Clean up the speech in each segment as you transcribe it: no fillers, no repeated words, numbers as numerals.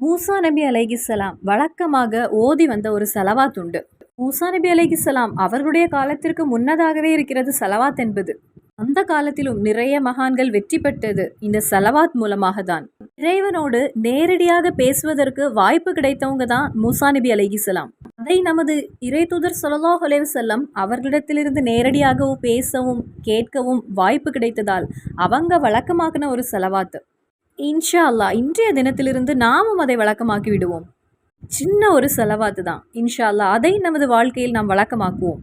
மூசா நபி அலைஹிஸ்ஸலாம் வழக்கமாக ஓதி வந்த ஒரு சலவாத் உண்டு. மூசா நபி அலைஹிஸ்ஸலாம் அவர்களுடைய காலத்திற்கு முன்னதாகவே இருக்கிறது சலவாத் என்பது. அந்த காலத்திலும் நிறைய மகான்கள் வெற்றி பெற்றது இந்த சலவாத் மூலமாக தான். இறைவனோடு நேரடியாக பேசுவதற்கு வாய்ப்பு கிடைத்தவங்க தான் மூசா நபி அலைஹிஸ்ஸலாம். அதை நமது இறைதூதர் ஸல்லல்லாஹு அலைஹி வஸல்லம் அவர்களிடத்திலிருந்து நேரடியாக பேசவும் கேட்கவும் வாய்ப்பு கிடைத்ததால் அவங்க வழக்கமாக்கின ஒரு சலவாத். இன்ஷா அல்லாஹ் இன்றைய தினத்திலிருந்து நாமும் அதை வழக்கமாக்கி விடுவோம். சின்ன ஒரு செலவாத்து தான். இன்ஷா அல்லாஹ் அதை நமது வாழ்க்கையில் நாம் வழக்கமாக்குவோம்.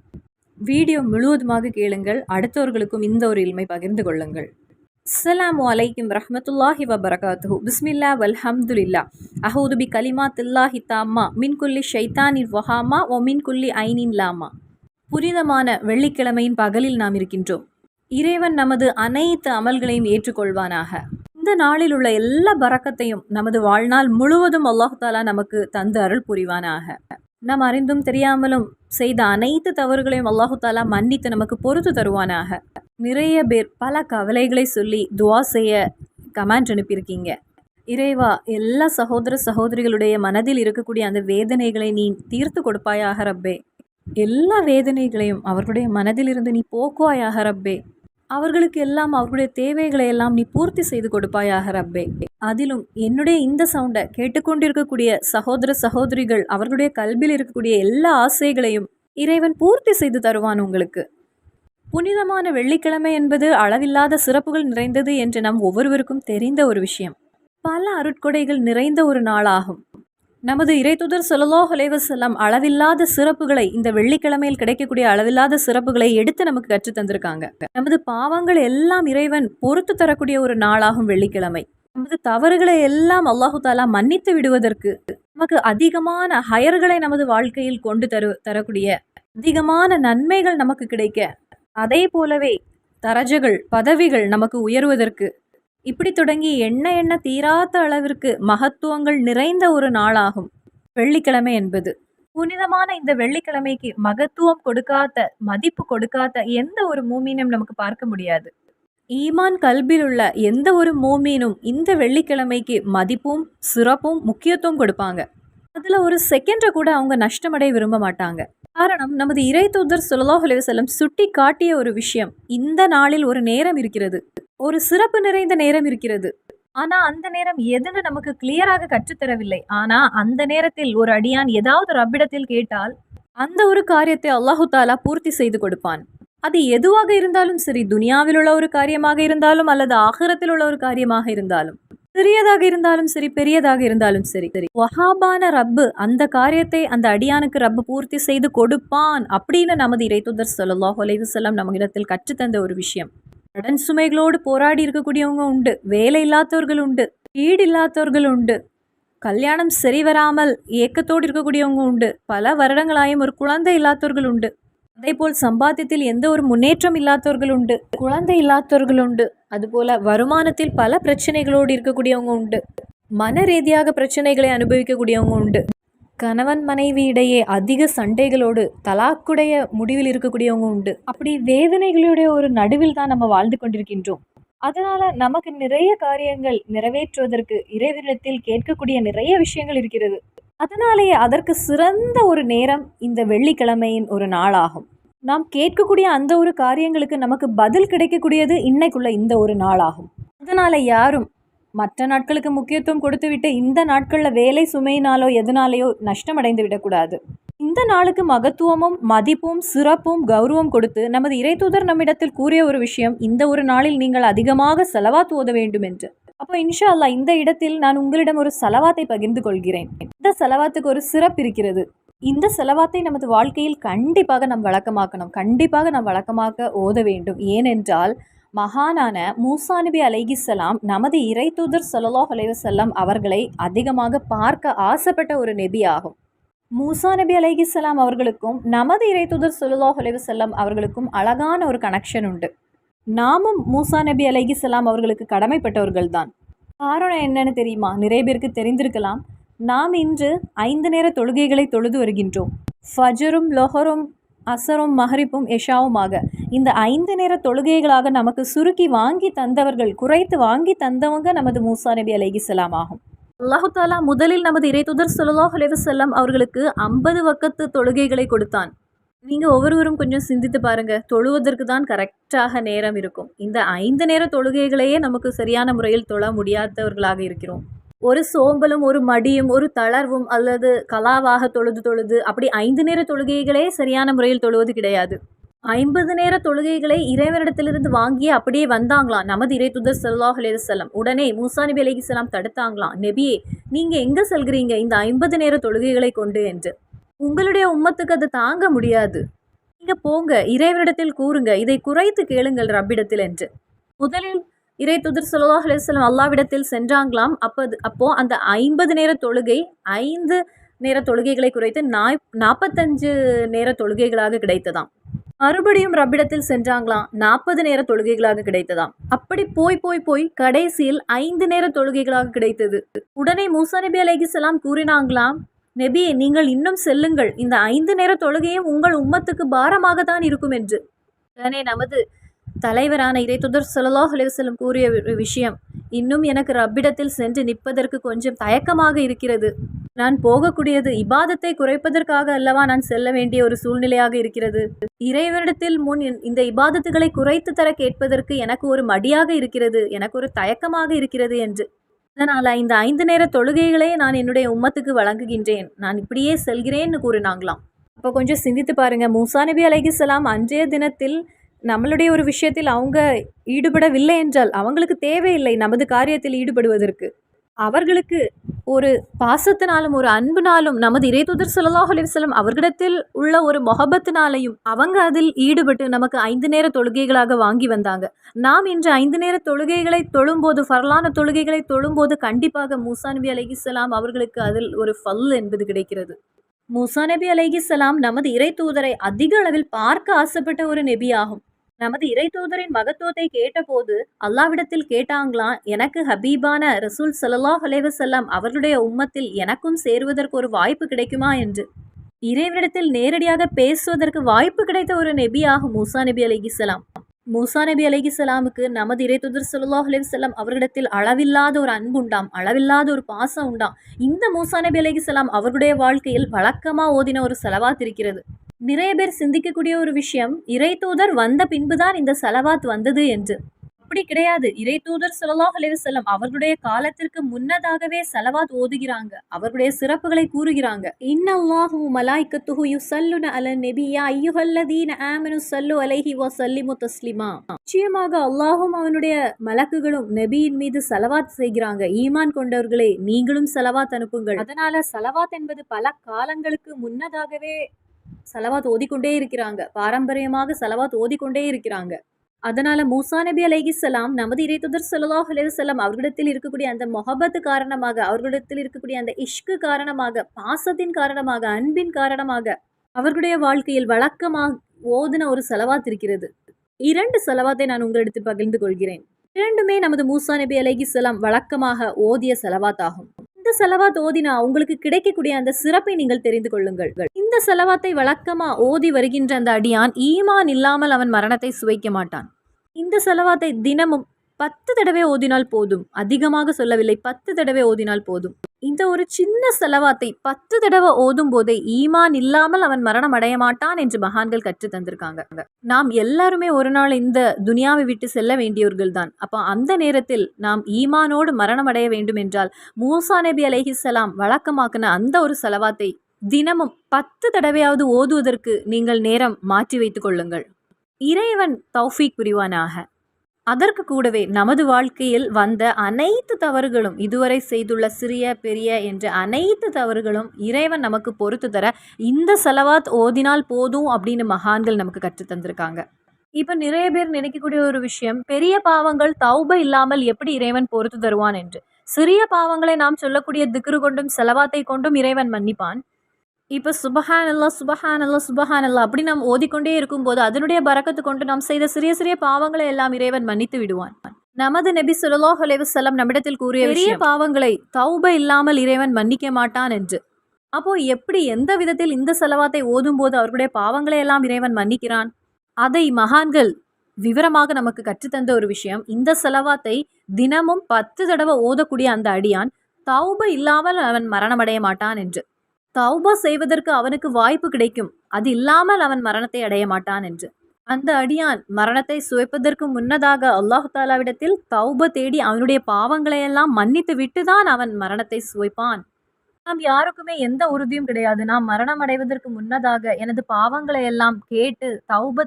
வீடியோ முழுவதுமாக கேளுங்கள். அடுத்தவர்களுக்கும் இந்த ஒரு இல்மை பகிர்ந்து கொள்ளுங்கள். அஸ்ஸலாமு அலைக்கும் ரஹ்மத்துல்லாஹி வபரகாத்துஹு. பிஸ்மில்லா வல்ஹம்துலில்லா. அஹூது பி கலிமாத்தில்லாஹி தாம்மா மின் குல்லி ஷைத்தானின் வஹாமா ஒ மின் குல்லி ஐனின் லாமா. புனிதமான வெள்ளிக்கிழமையின் பகலில் நாம் இருக்கின்றோம். இறைவன் நமது அனைத்து அமல்களையும் ஏற்றுக்கொள்வானாக. இந்த நாளில் உள்ள எல்லா பரக்கத்தையும் நமது வாழ்நாள் முழுவதும் அல்லாஹு தாலா நமக்கு தந்து அருள் புரிவானாக. நாம் அறிந்தும் தெரியாமலும் செய்த அனைத்து தவறுகளையும் அல்லாஹு தாலா மன்னித்து நமக்கு பொறுத்து தருவானாக. நிறைய பேர் பல கவலைகளை சொல்லி துவா செய்ய கமெண்ட் அனுப்பியிருக்கீங்க. இறைவா, எல்லா சகோதர சகோதரிகளுடைய மனதில் இருக்கக்கூடிய அந்த வேதனைகளை நீ தீர்த்து கொடுப்பாயாக ரப்பே. எல்லா வேதனைகளையும் அவர்களுடைய மனதிலிருந்து நீ போக்குவாயாக ரப்பே. அவர்களுக்கு எல்லாம் அவர்களுடைய தேவைகளை எல்லாம் நீ பூர்த்தி செய்து கொடுப்பாயாக ரப்பே. அதிலும் என்னுடைய இந்த சவுண்டை கேட்டுக்கொண்டிருக்கக்கூடிய சகோதர சகோதரிகள் அவர்களுடைய கல்வியில் இருக்கக்கூடிய எல்லா ஆசைகளையும் இறைவன் பூர்த்தி செய்து தருவான் உங்களுக்கு. புனிதமான வெள்ளிக்கிழமை என்பது அளவில்லாத சிறப்புகள் நிறைந்தது என்று நம் ஒவ்வொருவருக்கும் தெரிந்த ஒரு விஷயம். பல அருட்கொடைகள் நிறைந்த ஒரு நாளாகும். நமது இறைதூதர் ஸல்லல்லாஹு அலைஹி வஸல்லம் அளவில்லாத சிறப்புகளை, இந்த வெள்ளிக்கிழமையில் கிடைக்கக்கூடிய அளவில்லாத சிறப்புகளை எடுத்து நமக்கு கற்றுத் தந்திருக்காங்க. நமது பாவங்கள் எல்லாம் இறைவன் பொறுத்து தரக்கூடிய ஒரு நாளாகும் வெள்ளிக்கிழமை. நமது தவறுகளை எல்லாம் அல்லாஹு தாலா மன்னித்து விடுவதற்கு, நமக்கு அதிகமான ஹயர்களை நமது வாழ்க்கையில் கொண்டு தரக்கூடிய அதிகமான நன்மைகள் நமக்கு கிடைக்க, அதே போலவே தரஜகள் பதவிகள் நமக்கு உயர்வதற்கு, இப்படி தொடங்கி எண்ண தீராத அளவிற்கு மகத்துவங்கள் நிறைந்த ஒரு நாளாகும் வெள்ளிக்கிழமை என்பது. புனிதமான இந்த வெள்ளிக்கிழமைக்கு மகத்துவம் கொடுக்காத, மதிப்பு கொடுக்காத எந்த ஒரு மூமீனும் நமக்கு பார்க்க முடியாது. ஈமான் கல்பில் உள்ள எந்த ஒரு மூமீனும் இந்த வெள்ளிக்கிழமைக்கு மதிப்பும் சிறப்பும் முக்கியத்துவம் கொடுப்பாங்க. அதில் ஒரு செகண்டை கூட அவங்க நஷ்டமடைய விரும்ப மாட்டாங்க. காரணம், நமது இறைதூதர் ஸல்லல்லாஹு அலைஹி வஸல்லம் சுட்டி காட்டிய ஒரு விஷயம். இந்த நாளில் ஒரு நேரம் இருக்கிறது, ஒரு சிறப்பு நிறைந்த நேரம் இருக்கிறது. ஆனா அந்த நேரம் எதுன்னு நமக்கு கிளியராக கற்றுத்தரவில்லை. ஆனா அந்த நேரத்தில் ஒரு அடியான் ஏதாவது ரப்பிடத்தில் கேட்டால் அந்த ஒரு காரியத்தை அல்லாஹு தாலா பூர்த்தி செய்து கொடுப்பான். அது எதுவாக இருந்தாலும் சரி, துனியாவில் உள்ள ஒரு காரியமாக இருந்தாலும் அல்லது ஆகிரத்தில் உள்ள ஒரு காரியமாக இருந்தாலும், சிறியதாக இருந்தாலும் சரி, பெரியதாக இருந்தாலும் சரி, வஹாபான ரப்பு அந்த காரியத்தை அந்த அடியானுக்கு ரப்பு பூர்த்தி செய்து கொடுப்பான் அப்படின்னு நமது இறைதூதர் ஸல்லல்லாஹு அலைஹி வஸல்லம் நம்மிடத்தில் கற்றுத்தந்த ஒரு விஷயம். கடன் சுமைகளோடு போராடி இருக்கக்கூடியவங்க உண்டு, வேலை இல்லாதவர்கள் உண்டு, வீடு இல்லாதவர்கள் உண்டு, கல்யாணம் சரி வராமல் ஏக்கத்தோடு இருக்கக்கூடியவங்க உண்டு, பல வருடங்களாயும் ஒரு குழந்தை இல்லாதவர்கள் உண்டு, அதே போல் சம்பாத்தியத்தில் எந்த ஒரு முன்னேற்றம் இல்லாதவர்கள் உண்டு, குழந்தை இல்லாதவர்கள் உண்டு, அதுபோல வருமானத்தில் பல பிரச்சனைகளோடு இருக்கக்கூடியவங்க உண்டு, மன ரீதியாக பிரச்சனைகளை அனுபவிக்கக்கூடியவங்க உண்டு, கணவன் மனைவி இடையே அதிக சண்டைகளோடு தலாக்குடைய முடிவில் இருக்கக்கூடியவங்க உண்டு. அப்படி வேதனைகளுடைய ஒரு நடுவில் தான் நம்ம வாழ்ந்து கொண்டிருக்கின்றோம். அதனால நமக்கு நிறைய காரியங்கள் நிறைவேற்றுவதற்கு இறைவனிடத்தில் கேட்கக்கூடிய நிறைய விஷயங்கள் இருக்கிறது. அதனாலேயே அதற்கு சிறந்த ஒரு நேரம் இந்த வெள்ளிக்கிழமையின் ஒரு நாளாகும். நாம் கேட்கக்கூடிய அந்த ஒரு காரியங்களுக்கு நமக்கு பதில் கிடைக்கக்கூடியது இன்னைக்குள்ள இந்த ஒரு நாளாகும். அதனால யாரும் மற்ற நாட்களுக்கு முக்கியத்துவம் கொடுத்துவிட்டு இந்த நாட்களில் வேலை சுமையினாலோ எதனாலேயோ நஷ்டமடைந்து விடக்கூடாது. இந்த நாளுக்கு மகத்துவமும் மதிப்பும் சிறப்பும் கௌரவம் கொடுத்து நமது இறைதூதர் நம்மிடத்தில் கூறிய ஒரு விஷயம், இந்த ஒரு நாளில் நீங்கள் அதிகமாக சலவாத் ஓத வேண்டும் என்று. அப்போ இன்ஷா அல்லாஹ் இந்த இடத்தில் நான் உங்களிடம் ஒரு சலவாத்தை பகிர்ந்து கொள்கிறேன். இந்த சலவாத்துக்கு ஒரு சிறப்பு இருக்கிறது. இந்த செலவாத்தை நமது வாழ்க்கையில் கண்டிப்பாக நாம் வழக்கமாக்கணும், கண்டிப்பாக நாம் வழக்கமாக்க ஓத வேண்டும். ஏனென்றால் மகானான மூசா நபி அலைஹிஸ்ஸலாம் நமது இறைதூதர் ஸல்லல்லாஹு அலைஹி வஸல்லம் அவர்களை அதிகமாக பார்க்க ஆசைப்பட்ட ஒரு நபி ஆகும். மூசா நபி அலைஹிஸ்ஸலாம் அவர்களுக்கும் நமது இறைதூதர் ஸல்லல்லாஹு அலைஹி வஸல்லம் அவர்களுக்கும் அழகான ஒரு கனெக்ஷன் உண்டு. நாமும் மூசா நபி அலைஹிஸ்ஸலாம் அவர்களுக்கு கடமைப்பட்டவர்கள் தான். காரணம் என்னன்னு தெரியுமா? நிறைய பேருக்கு தெரிந்திருக்கலாம். நாம் இன்று 5 நேர தொழுகைகளை தொழுது வருகின்றோம். ஃபஜரும் லொஹரும் அசரும் மஹரிப்பும் எஷாவுமாக இந்த 5 நேர தொழுகைகளாக நமக்கு சுருக்கி வாங்கி தந்தவர்கள், குறைத்து வாங்கி தந்தவங்க நமது மூசா நபி அலைஹிஸ்ஸலாம் ஆகும். அல்லாஹு தாலா முதலில் நமது இறைத்தூதர் ஸல்லல்லாஹு அலைஹி வஸல்லம் அவர்களுக்கு 50 வக்கத்து தொழுகைகளை கொடுத்தான். நீங்கள் ஒவ்வொருவரும் கொஞ்சம் சிந்தித்து பாருங்க. தொழுவதற்கு தான் கரெக்டாக நேரம் இருக்கும். இந்த 5 நேர தொழுகைகளையே நமக்கு சரியான முறையில் தொழ முடியாதவர்களாக இருக்கிறோம். ஒரு சோம்பலும் ஒரு மடியும் ஒரு தளர்வும் அல்லது கலாவாக தொழுது அப்படி 5 நேர தொழுகைகளே சரியான முறையில் தொழுவது கிடையாது. 50 நேர தொழுகைகளை இறைவனிடத்திலிருந்து வாங்கி அப்படியே வந்தாங்களாம் நமது இறைத்தூதர் ஸல்லல்லாஹு அலைஹி வஸல்லம். உடனே மூசா நபி அலைஹிஸ்ஸலாம் தடுத்தாங்களாம், நபியே நீங்கள் எங்கே செல்கிறீங்க இந்த 50 நேர தொழுகைகளை கொண்டு என்று. உங்களுடைய உம்மத்துக்கு அது தாங்க முடியாது. நீங்கள் போங்க, இறைவனிடத்தில் கூறுங்க, இதை குறைத்து கேளுங்கள் ரப்பிடத்தில் என்று. முதலில் இறைத்தூதர் ஸல்லல்லாஹு அலைஹி வஸல்லம் அல்லாஹ்விடத்தில் சென்றாங்களாம். அப்போ அந்த 50 நேர தொழுகை 5 நேர தொழுகைகளை குறைத்து 45 நேர தொழுகைகளாக கிடைத்ததாம். மறுபடியும் ரப்பிடத்தில் சென்றாங்களாம், 40 நேர தொழுகைகளாக கிடைத்ததாம். அப்படி போய் கடைசியில் 5 நேர தொழுகைகளாக கிடைத்தது. உடனே மூசா நபி அலைஹிஸ்ஸலாம் கூறினாங்களாம், நபியே நீங்கள் இன்னும் செல்லுங்கள், இந்த 5 நேர தொழுகையும் உங்கள் உம்மத்துக்கு பாரமாக தான் இருக்கும் என்று. உடனே நமது தலைவரான இறைத்தூதர் ஸல்லல்லாஹு அலைஹி வஸல்லம் கூறிய விஷயம், இன்னும் எனக்கு ரப்பிடத்தில் சென்று நிற்பதற்கு கொஞ்சம் தயக்கமாக இருக்கிறது. நான் போகக்கூடியது இபாதத்தை குறைப்பதற்காக அல்லவா நான் செல்ல வேண்டிய ஒரு சூழ்நிலையாக இருக்கிறது. இறைவனிடத்தில் முன் இந்த இபாதத்துகளை குறைத்து தர கேட்பதற்கு எனக்கு ஒரு மடியாக இருக்கிறது, எனக்கு ஒரு தயக்கமாக இருக்கிறது என்று. அதனால் இந்த 5 நேர தொழுகைகளே நான் என்னுடைய உம்மத்துக்கு வழங்குகின்றேன், நான் இப்படியே செல்கிறேன்னு கூறினாங்களாம். அப்போ கொஞ்சம் சிந்தித்து பாருங்க, மூசா நபி அலைஹிஸ்ஸலாம் அன்றைய தினத்தில் நம்மளுடைய ஒரு விஷயத்தில் அவங்க ஈடுபடவில்லை என்றால் அவங்களுக்கு தேவையில்லை நமது காரியத்தில் ஈடுபடுவதற்கு. அவர்களுக்கு ஒரு பாசத்தினாலும் ஒரு அன்புனாலும் நமது இறைத்தூதர் ஸல்லல்லாஹு அலைஹி வஸல்லம் அவர்களிடத்தில் உள்ள ஒரு மொஹபத்தினாலையும் அவங்க அதில் ஈடுபட்டு நமக்கு 5 நேர தொழுகைகளாக வாங்கி வந்தாங்க. நாம் இன்று 5 நேர தொழுகைகளை தொழும்போது, ஃபர்லான தொழுகைகளை தொழும்போது கண்டிப்பாக மூசா நபி அலைஹிஸ்ஸலாம் அவர்களுக்கு அதில் ஒரு ஃபல் என்பது கிடைக்கிறது. மூசா நபி அலைஹிஸ்ஸலாம் நமது இறைத்தூதரை அதிக அளவில் பார்க்க ஆசைப்பட்ட ஒரு நபி ஆகும். நமது இறைத்தூதரின் மகத்துவத்தை கேட்டபோது அல்லாஹ்விடத்தில் கேட்டாங்களாம், எனக்கு ஹபீபான ரசூல் ஸல்லல்லாஹு அலைஹி வஸல்லம் அவர்களுடைய உம்மத்தில் எனக்கும் சேருவதற்கு ஒரு வாய்ப்பு கிடைக்குமா என்று. இறைவனிடத்தில் நேரடியாக பேசுவதற்கு வாய்ப்பு கிடைத்த ஒரு நபி ஆகும் மூசா நபி அலைஹிஸ்ஸலாம். மூசா நபி அலைஹிஸ்ஸலாமுக்கு நமது இறைத்தூதர் ஸல்லல்லாஹு அலைஹி வஸல்லம் அவர்களிடத்தில் அளவில்லாத ஒரு அன்பு உண்டாம், அளவில்லாத ஒரு பாசம் உண்டாம். இந்த மூசா நபி அலைஹிஸ்ஸலாம் அவருடைய வாழ்க்கையில் வழக்கமாக ஓதின ஒரு ஸலவாத் இருக்கிறது. நிறைய பேர் சிந்திக்கக்கூடிய ஒரு விஷயம், இறைத்தூதர் வந்த பின்புதான் இந்த ஸலவாத் வந்தது என்று. அப்படி கிடையாது. இறைத்தூதர் ஸல்லல்லாஹு அலைஹி வஸல்லம் அவர்களுடைய காலத்திற்கு முன்னதாகவே ஸலவாத் ஓதுகிறாங்க, அவர்களுடைய சிறப்புகளை கூறுகிறாங்க. இன்னல்லாஹு மலாயிகத்துஹு யுஸல்லுன அலன் நபி யா அய்யுஹல்லதீன ஆமனு ஸல்லு அலைஹி வஸல்லிமு தஸ்லீமா. நிச்சயமாக அல்லாஹும் அவனுடைய மலக்குகளும் நபியின் மீது ஸலவாத் செய்கிறாங்க. ஈமான் கொண்டவர்களே, நீங்களும் ஸலவாத் அனுப்புங்கள். அதனால ஸலவாத் என்பது பல காலங்களுக்கு முன்னதாகவே ஸலவாத் ஓதிக்கொண்டே இருக்கிறாங்க, பாரம்பரியமாக ஸலவாத் ஓதிக்கொண்டே இருக்கிறாங்க. அதனால மூசா நபி அலைஹிஸ்ஸலாம் நமது இறைத்தூதர் ஸல்லல்லாஹு அலைஹி வஸல்லம் அவர்களிடத்தில் இருக்கக்கூடிய அந்த மொஹபத் காரணமாக, அவர்களிடத்தில் இருக்கக்கூடிய அந்த இஷ்கு காரணமாக, பாசத்தின் காரணமாக, அன்பின் காரணமாக அவர்களுடைய வாழ்க்கையில் வழக்கமாக ஓதின ஒரு ஸலவாத் இருக்கிறது. 2 ஸலவாத்தை நான் உங்களிடத்தில் பகிர்ந்து கொள்கிறேன். இரண்டுமே நமது மூசா நபி அலைஹிஸ்ஸலாம் வழக்கமாக ஓதிய ஸலவாத் ஆகும். இந்த ஸலவாத் ஓதினா உங்களுக்கு கிடைக்கக்கூடிய அந்த சிறப்பை நீங்கள் தெரிந்து கொள்ளுங்கள். இந்த ஸலவாத்தை வழக்கமா ஓதி வருகின்ற அந்த அடியான் ஈமான் இல்லாமல் அவன் மரணத்தை சுவைக்க மாட்டான். இந்த ஸலவாத்தை தினமும் 10 தடவை ஓதினால் போதும், அதிகமாக சொல்லவில்லை, 10 தடவை ஓதினால் போதும். இந்த ஒரு சின்ன ஸலவாத்தை 10 தடவை ஓதும் போதே ஈமான் இல்லாமல் அவன் மரணம் அடைய மாட்டான் என்று மகான்கள் கற்று தந்திருக்காங்க. நாம் எல்லாருமே ஒரு நாள் இந்த துனியாவை விட்டு செல்ல வேண்டியவர்கள் தான். அப்போ அந்த நேரத்தில் நாம் ஈமானோடு மரணம் அடைய வேண்டும் என்றால் மூசா நபி அலைஹிஸ்ஸலாம் வழக்கமாக்கின அந்த ஒரு ஸலவாத்தை தினமும் 10 தடவையாவது ஓதுவதற்கு நீங்கள் நேரம் மாற்றி வைத்துக் கொள்ளுங்கள். இறைவன் தௌஃபீக் புரிவானாக. அதற்கு கூடவே நமது வாழ்க்கையில் வந்த அனைத்து தவறுகளும், இதுவரை செய்துள்ள சிறிய பெரிய என்ற அனைத்து தவறுகளும் இறைவன் நமக்கு பொறுத்து தர இந்த ஸலவாத் ஓதினால் போதும் அப்படின்னு மகான்கள் நமக்கு கற்று தந்திருக்காங்க. இப்போ நிறைய பேர் நினைக்கக்கூடிய ஒரு விஷயம், பெரிய பாவங்கள் தௌபா இல்லாமல் எப்படி இறைவன் பொறுத்து தருவான் என்று. சிறிய பாவங்களை நாம் சொல்லக்கூடிய திக்ரு கொண்டும் ஸலவாத்தை கொண்டும் இறைவன் மன்னிப்பான். இப்போ சுபஹானல்லாஹ் சுபஹானல்லாஹ் சுபஹானல்லாஹ் அப்படி நாம் ஓதிக்கொண்டே இருக்கும்போது அதனுடைய பரக்கத்து கொண்டு நாம் செய்த சிறிய சிறிய பாவங்களை எல்லாம் இறைவன் மன்னித்து விடுவான். நமது நபி ஸல்லல்லாஹு அலைஹி வஸல்லம் நம்மிடத்தில் கூறிய பெரிய பாவங்களை தௌபா இல்லாமல் இறைவன் மன்னிக்க மாட்டான் என்று. அப்போ எப்படி, எந்த விதத்தில் இந்த ஸலவாத்தை ஓதும்போது அவர்களுடைய பாவங்களை எல்லாம் இறைவன் மன்னிக்கிறான்? அதை மகான்கள் விவரமாக நமக்கு கற்றுத்தந்த ஒரு விஷயம். இந்த ஸலவாத்தை தினமும் 10 தடவை ஓதக்கூடிய அந்த அடியான் தௌபா இல்லாமல் அவன் மரணமடைய மாட்டான் என்று. தௌபா செய்வதற்கு அவனுக்கு வாய்ப்பு கிடைக்கும், அது இல்லாமல் அவன் மரணத்தை அடைய மாட்டான் என்று. அந்த அடியான் மரணத்தை சுவைப்பதற்கு முன்னதாக அல்லாஹு தாலாவிடத்தில் தௌபா தேடி அவனுடைய பாவங்களையெல்லாம் மன்னித்து விட்டுதான் அவன் மரணத்தை சுவைப்பான். நாம் யாருக்குமே எந்த உறுதியும் கிடையாது. நாம் மரணம் அடைவதற்கு முன்னதாக எனது பாவங்களை எல்லாம் கேட்டு தௌபா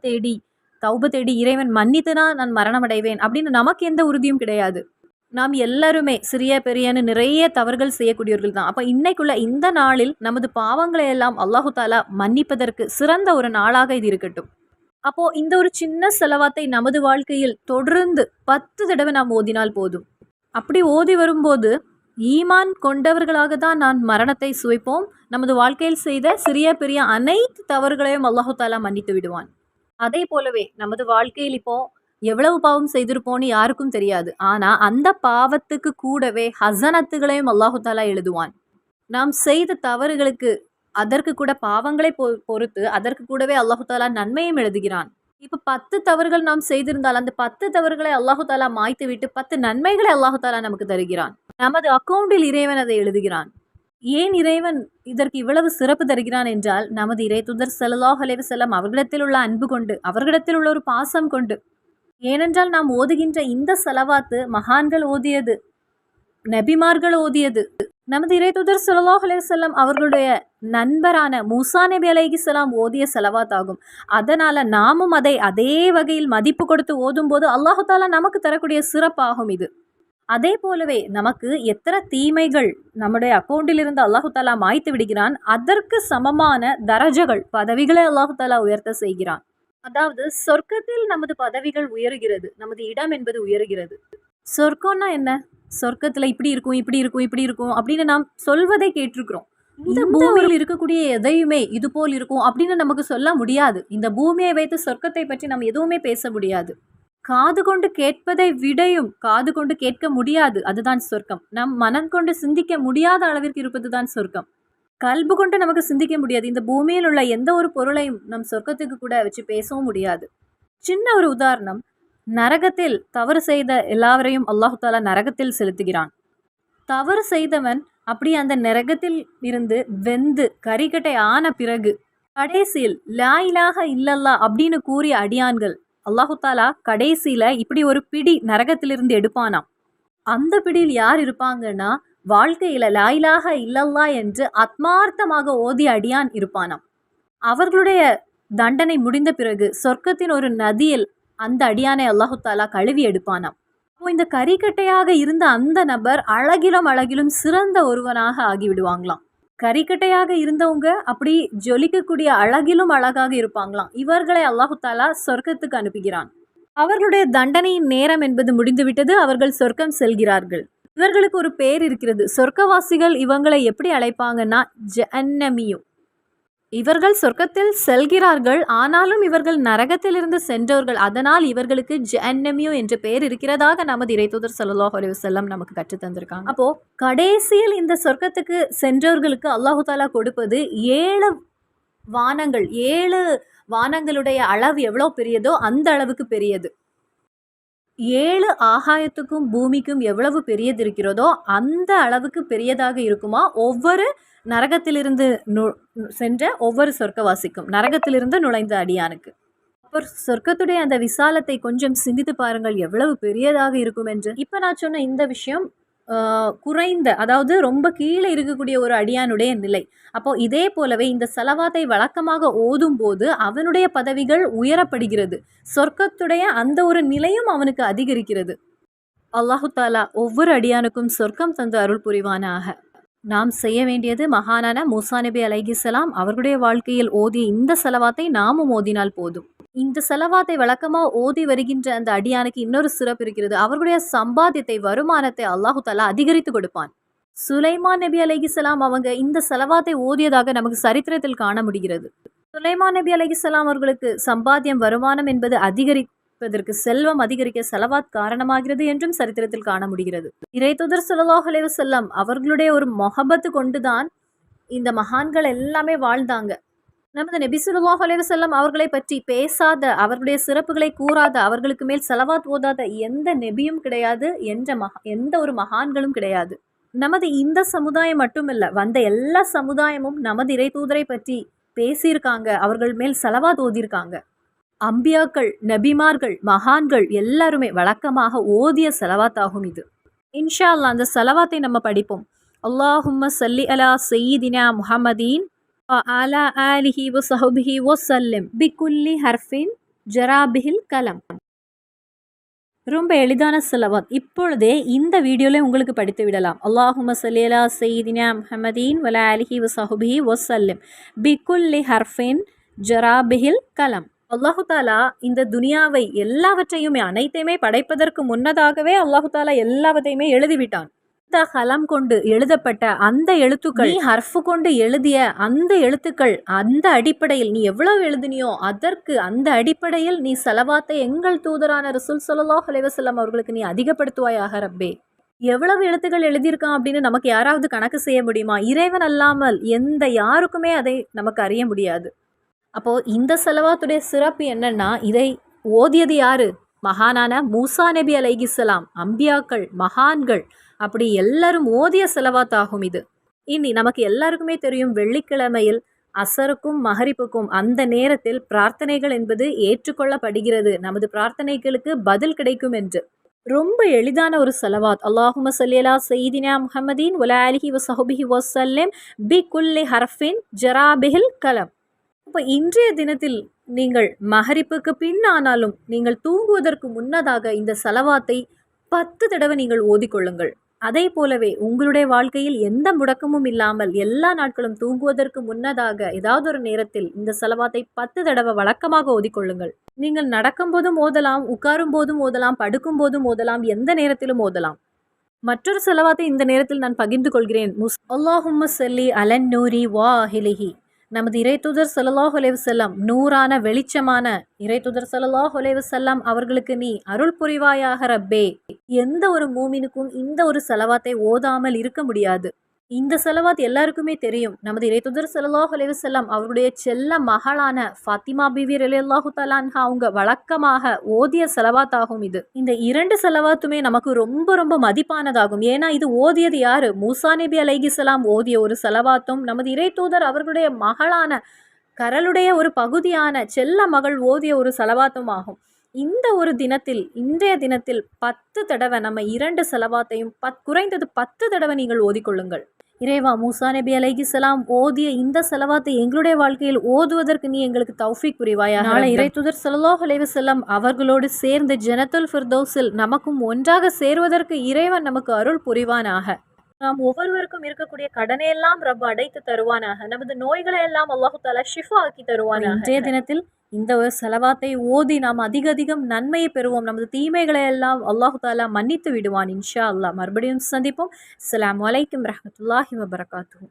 தேடி இறைவன் மன்னித்துதான் நான் மரணம் அடைவேன் அப்படின்னு நமக்கு எந்த உறுதியும் கிடையாது. நாம் எல்லாருமே சிறிய பெரியன்னு நிறைய தவறுகள் செய்யக்கூடியவர்கள் தான். அப்போ இன்னைக்குள்ள இந்த நாளில் நமது பாவங்களை எல்லாம் அல்லாஹு தாலா மன்னிப்பதற்கு சிறந்த ஒரு நாளாக இது இருக்கட்டும். அப்போ இந்த ஒரு சின்ன செலவாத்தை நமது வாழ்க்கையில் தொடர்ந்து 10 தடவை நாம் ஓதினால் போதும். அப்படி ஓதி வரும்போது ஈமான் கொண்டவர்களாக தான் நான் மரணத்தை சுவைப்போம். நமது வாழ்க்கையில் செய்த சிறிய பெரிய அனைத்து தவறுகளையும் அல்லாஹு தாலா மன்னித்து விடுவான். அதே போலவே நமது வாழ்க்கையில் இப்போ எவ்வளவு பாவம் செய்திருப்போன்னு யாருக்கும் தெரியாது. ஆனா அந்த பாவத்துக்கு கூடவே ஹசனத்துகளையும் அல்லாஹு தாலா எழுதுவான். நாம் செய்த தவறுகளுக்கு அதற்கு கூட பாவங்களை பொறுத்து அதற்கு கூடவே அல்லாஹு தாலா நன்மையும் எழுதுகிறான். இப்ப 10 தவறுகள் நாம் செய்திருந்தால் அந்த 10 தவறுகளை அல்லாஹு தாலா மாய்த்து விட்டு 10 நன்மைகளை அல்லாஹு தாலா நமக்கு தருகிறான். நமது அக்கௌண்டில் இறைவன் அதை எழுதுகிறான். ஏன் இறைவன் இதற்கு இவ்வளவு சிறப்பு தருகிறான் என்றால், நமது இறை தூதர் ஸல்லல்லாஹு அலைஹி வஸல்லம் அவர்களிடத்தில் உள்ள அன்பு கொண்டு, அவர்களிடத்தில் உள்ள ஒரு பாசம் கொண்டு. ஏனென்றால் நாம் ஓதுகின்ற இந்த ஸலவாத்து மகான்கள் ஓதியது, நபிமார்கள் ஓதியது. நமது இறை தூதர் ஸல்லல்லாஹு அலைஹி வஸல்லம் அவர்களுடைய நண்பரான மூசா நபி அலைஹிஸ்ஸலாம் ஓதிய ஸலவாத் ஆகும். அதனால நாமும் அதை அதே வகையில் மதிப்பு கொடுத்து ஓதும் போது அல்லாஹு தாலா நமக்கு தரக்கூடிய சிறப்பாகும் இது. அதே போலவே நமக்கு எத்தனை தீமைகள் நம்முடைய அக்கௌண்டில் இருந்து அல்லாஹு தாலா மாய்த்து விடுகிறான், அதற்கு சமமான தரஜகள் பதவிகளை அல்லாஹு தாலா உயர்த்த செய்கிறான். அதாவது சொர்க்கத்தில் நமது பதவிகள் உயருகிறது, நமது இடம் என்பது உயருகிறது. சொர்க்கம்னா என்ன? சொர்க்கத்துல இப்படி இருக்கும் அப்படின்னு நாம் சொல்வதை கேட்டிருக்கிறோம். இந்த பூமியில் இருக்கக்கூடிய எதையுமே இது போல் இருக்கும் அப்படின்னு நமக்கு சொல்ல முடியாது. இந்த பூமியை வைத்து சொர்க்கத்தை பற்றி நாம் எதுவுமே பேச முடியாது. காது கொண்டு கேட்பதை விடையும் காது கொண்டு கேட்க முடியாது, அதுதான் சொர்க்கம். நம் மனம் கொண்டு சிந்திக்க முடியாத அளவிற்கு இருப்பது தான் சொர்க்கம். கல்பு கொண்டு நமக்கு சிந்திக்க முடியாது. இந்த பூமியில் உள்ள எந்த ஒரு பொருளையும் நம் சொர்க்கத்துக்கு கூட வச்சு பேசவும் முடியாது. சின்ன ஒரு உதாரணம், நரகத்தில் தவறு செய்த எல்லாவரையும் அல்லாஹு தாலா நரகத்தில் செலுத்துகிறான். தவறு செய்தவன் அப்படி அந்த நரகத்தில் இருந்து வெந்து கரிக்கட்டை ஆன பிறகு கடைசியில் லா இலாஹ இல்லல்லாஹ் அப்படின்னு கூறிய அடியான்கள் அல்லாஹு தாலா கடைசியில இப்படி ஒரு பிடி நரகத்திலிருந்து எடுப்பானாம். அந்த பிடியில் யார் இருப்பாங்கன்னா, வாழ்க்கையில லா இலாஹ இல்லல்லாஹ் என்று ஆத்மார்த்தமாக ஓதிய அடியான் இருப்பானாம். அவர்களுடைய தண்டனை முடிந்த பிறகு சொர்க்கத்தின் ஒரு நதியில் அந்த அடியானை அல்லாஹு தாலா கழுவி எடுப்பானாம். அப்போ இந்த கரிக்கட்டையாக இருந்த அந்த நபர் அழகிலும் சிறந்த ஒருவனாக ஆகிவிடுவாங்களாம். கரிக்கட்டையாக இருந்தவங்க அப்படி ஜொலிக்கக்கூடிய அழகிலும் அழகாக இருப்பாங்களாம். இவர்களை அல்லாஹு தாலா சொர்க்கத்துக்கு அனுப்புகிறான். அவர்களுடைய தண்டனையின் நேரம் என்பது முடிந்துவிட்டது, அவர்கள் சொர்க்கம் செல்கிறார்கள். இவர்களுக்கு ஒரு பேர் இருக்கிறது. சொர்க்கவாசிகள் இவங்களை எப்படி அழைப்பாங்கன்னா ஜன்னமியும். இவர்கள் சொர்க்கத்தில் செல்கிறார்கள், ஆனாலும் இவர்கள் நரகத்திலிருந்து சென்றவர்கள். அதனால் இவர்களுக்கு ஜன்னமியு என்ற பெயர் இருக்கிறதாக நமது இறை தூதர் ஸல்லல்லாஹு அலைஹி வஸல்லம் நமக்கு கற்று தந்திருக்காங்க. அப்போ கடைசியில் இந்த சொர்க்கத்துக்கு சென்றவர்களுக்கு அல்லாஹு தாலா கொடுப்பது 7 வானங்கள். 7 வானங்களுடைய அளவு எவ்வளோ பெரியதோ அந்த அளவுக்கு பெரியது. 7 ஆகாயத்துக்கும் பூமிக்கும் எவ்வளவு பெரியது இருக்கிறதோ அந்த அளவுக்கு பெரியதாக இருக்குமா ஒவ்வொரு நரகத்திலிருந்து சென்ற ஒவ்வொரு சொர்க்கவாசிக்கும், நரகத்திலிருந்து நுழைந்த அடியானுக்கு. அப்போ சொர்க்கத்துடைய அந்த விசாலத்தை கொஞ்சம் சிந்தித்து பாருங்கள், எவ்வளவு பெரியதாக இருக்கும் என்று. இப்போ நான் சொன்ன இந்த விஷயம் குறைந்த, அதாவது ரொம்ப கீழே இருக்கக்கூடிய ஒரு அடியானுடைய நிலை. அப்போ இதே போலவே இந்த ஸலவாத்தை வழக்கமாக ஓதும் போது அவனுடைய பதவிகள் உயரப்படுகிறது, சொர்க்கத்துடைய அந்த ஒரு நிலையும் அவனுக்கு அதிகரிக்கிறது. அல்லாஹு தாலா ஒவ்வொரு அடியானுக்கும் சொர்க்கம் தந்து அருள் புரிவானாக. நாம் செய்ய வேண்டியது மகானான மூசா நபி அலைஹிஸ்ஸலாம் அவர்களுடைய வாழ்க்கையில் ஓதிய இந்த ஸலவாத்தை நாமும் ஓதினால் போதும். இந்த ஸலவாத்தை வழக்கமாக ஓதி வருகின்ற அந்த அடியானுக்கு இன்னொரு சிறப்பு இருக்கிறது. அவர்களுடைய சம்பாத்தியத்தை, வருமானத்தை அல்லாஹு தாலா அதிகரித்து கொடுப்பான். சுலைமான் நபி அலைஹிஸ்ஸலாம் அவங்க இந்த ஸலவாத்தை ஓதியதாக நமக்கு சரித்திரத்தில் காண முடிகிறது. சுலைமான் நபி அலைஹிஸ்ஸலாம் அவர்களுக்கு சம்பாத்தியம், வருமானம் என்பது அதிகரிப்பதற்கு, செல்வம் அதிகரிக்க ஸலவாத் காரணமாகிறது என்றும் சரித்திரத்தில் காண முடிகிறது. இறை தூதர் ஸல்லல்லாஹு அலைஹி வஸல்லம் அவர்களுடைய ஒரு மொஹபத்து கொண்டுதான் இந்த மகான்கள் எல்லாமே வாழ்ந்தாங்க. நமது நபி ஸல்லல்லாஹு அலைஹி வஸல்லம் அவர்களை பற்றி பேசாத, அவர்களுடைய சிறப்புகளை கூறாத, அவர்களுக்கு மேல் ஸலவாத் ஓதாத எந்த நபியும் கிடையாது, எந்த ஒரு மகான்களும் கிடையாது. நமது இந்த சமுதாயம் மட்டுமல்ல, வந்த எல்லா சமுதாயமும் நமது இறை தூதரை பற்றி பேசியிருக்காங்க, அவர்கள் மேல் ஸலவாத் ஓதியிருக்காங்க. அம்பியாக்கள், நபிமார்கள், மகான்கள் எல்லாருமே வழக்கமாக ஓதிய ஸலவாத் ஆகும் இது. இன்ஷா அல்லாஹ் அந்த ஸலவாத்தை நம்ம படிப்போம். அல்லாஹும்ம ஸல்லி அலா சய்யிதினா முஹம்மதீன் வ அலா ஆலிஹி வ ஸஹ்பிஹி வஸல்லிம் பிகுல்லி ஹர்ஃபின் ஜரா பிஹில் கலம். ரொம்ப எளிதான ஸலவாத். இப்பொழுதே இந்த வீடியோவில் உங்களுக்கு படித்து விடலாம். அல்லாஹும்ம ஸல்லி அலா சய்யிதினா முஹம்மதீன் வ அலா ஆலிஹி வ ஸஹ்பிஹி வஸல்லிம் பிகுல்லி ஹர்ஃபின் ஜரா பிஹில் கலம். அல்லாஹு தாலா இந்த துனியாவை எல்லாவற்றையுமே அனைத்தையுமே படைப்பதற்கு முன்னதாகவே அல்லாஹு தாலா எல்லாவற்றையுமே எழுதிவிட்டான். இந்த கலம் கொண்டு எழுதப்பட்ட அந்த எழுத்துக்கள், நீ ஹர்ஃபு கொண்டு எழுதிய அந்த எழுத்துக்கள், அந்த அடிப்படையில் நீ எவ்வளவு எழுதினியோ அதற்கு அந்த அடிப்படையில் நீ ஸலவாத்தை எங்கள் தூதரான ரசூல் ஸல்லல்லாஹு அலைஹி வஸல்லம் அவர்களுக்கு நீ அதிகப்படுத்துவாயாக ரப்பே. எவ்வளவு எழுத்துக்கள் எழுதியிருக்கான் அப்படின்னு நமக்கு யாராவது கணக்கு செய்ய முடியுமா? இறைவன் அல்லாமல் எந்த யாருக்குமே அதை நமக்கு அறிய முடியாது. அப்போது இந்த ஸலவாத்துடைய சிறப்பு என்னன்னா, இதை ஓதியது யாரு? மகானான மூசா நபி அலைஹிஸ்ஸலாம், அம்பியாக்கள், மகான்கள், அப்படி எல்லாரும் ஓதிய ஸலவாத் ஆகும் இது. இனி நமக்கு எல்லாருக்குமே தெரியும், வெள்ளிக்கிழமையில் அசருக்கும் மஹரிப்புக்கும் அந்த நேரத்தில் பிரார்த்தனைகள் என்பது ஏற்றுக்கொள்ளப்படுகிறது, நமது பிரார்த்தனைகளுக்கு பதில் கிடைக்கும் என்று. ரொம்ப எளிதான ஒரு ஸலவாத். அல்லாஹும்ம ஸல்லி அலா சய்யிதினா முஹம்மதீன் வ அலா ஆலிஹி வ ஸஹ்பிஹி வஸல்லிம் பிகுல்லி ஹர்ஃபின் ஜரா பிஹில் கலம். இப்போ இன்றைய தினத்தில் நீங்கள் மஹரிப்புக்கு பின்னானாலும் நீங்கள் தூங்குவதற்கு முன்னதாக இந்த ஸலவாத்தை 10 தடவை நீங்கள் ஓதிக்கொள்ளுங்கள். அதே போலவே உங்களுடைய வாழ்க்கையில் எந்த முடக்கமும் இல்லாமல் எல்லா நாட்களும் தூங்குவதற்கு முன்னதாக ஏதாவது ஒரு நேரத்தில் இந்த ஸலவாத்தை 10 தடவை வழக்கமாக ஓதிக்கொள்ளுங்கள். நீங்கள் நடக்கும் போதும் ஓதலாம், உட்காரும் போதும் ஓதலாம், படுக்கும் போதும் ஓதலாம், எந்த நேரத்திலும் ஓதலாம். மற்றொரு ஸலவாத்தை இந்த நேரத்தில் நான் பகிர்ந்து கொள்கிறேன். அல்லாஹும்ம ஸல்லி அலன் நூரி வாஹிலிஹி. நமது இறைத்தூதர் ஸல்லல்லாஹு அலைஹி வஸல்லம், நூறான வெளிச்சமான இறைத்தூதர் ஸல்லல்லாஹு அலைஹி வஸல்லம் அவர்களுக்கு நீ அருள் புரிவாயாக ரப்பே. எந்த ஒரு மூமினுக்கும் இந்த ஒரு ஸலவாத்தை ஓதாமல் இருக்க முடியாது. இந்த ஸலவாத் எல்லாருக்குமே தெரியும். நமது இறைத்தூதர் ஸல்லல்லாஹு அலைஹி வஸல்லம் அவருடைய செல்ல மகளான ஃபாத்திமா பிவி ரலியல்லாஹு தஆலா அன்ஹா அவங்க வழக்கமாக ஓதிய ஸலவாத் ஆகும் இது. இந்த 2 ஸலவாத்துமே நமக்கு ரொம்ப ரொம்ப மதிப்பானதாகும். ஏன்னா இது ஓதியது யாரு? மூசா நபி அலைஹிஸ்ஸலாம் ஓதிய ஒரு ஸலவாத்தும், நமது இறைத்தூதர் அவர்களுடைய மகளான கரலுடைய ஒரு பகுதியான செல்ல மகள் ஓதிய ஒரு ஸலவாத்தும் ஆகும். இந்த ஒரு தினத்தில், இன்றைய தினத்தில் 10 தடவை நம்ம 2 ஸலவாத்தையும் குறைந்தது 10 தடவை நீங்கள் ஓதிக்கொள்ளுங்கள். இறைவா, மூசா நபி அலைஹிஸ்ஸலாம் ஓதிய இந்த ஸலவாத்தை எங்களுடைய வாழ்க்கையில் ஓதுவதற்கு நீ எங்களுக்கு தௌஃபீக் புரிவாயாக. நாளை இறைத்தூதர் ஸல்லல்லாஹு அலைஹி வஸல்லம் அவர்களோடு சேர்ந்து ஜன்னத்துல் ஃபிர்தௌஸில் நமக்கும் ஒன்றாக சேருவதற்கு இறைவன் நமக்கு அருள் புரிவானாக. நாம் ஒவ்வொருவருக்கும் இருக்கக்கூடிய கடனையெல்லாம் ரப்ப அடைத்து தருவானாக. நமது நோய்களை எல்லாம் அல்லாஹு தஆலா ஷிஃபா ஆக்கி தருவானாக. இன்றைய தினத்தில் இந்த ஒரு ஸலவாத்தை ஓதி நாம் அதிகம் நன்மையை பெறுவோம். நமது தீமைகளை எல்லாம் அல்லாஹு தஆலா மன்னித்து விடுவான் இன்ஷா அல்லாஹ். மறுபடியும் சந்திப்போம். அஸ்ஸலாமு அலைக்கும் வரஹ்மத்துல்லாஹி வபரகாத்துஹு.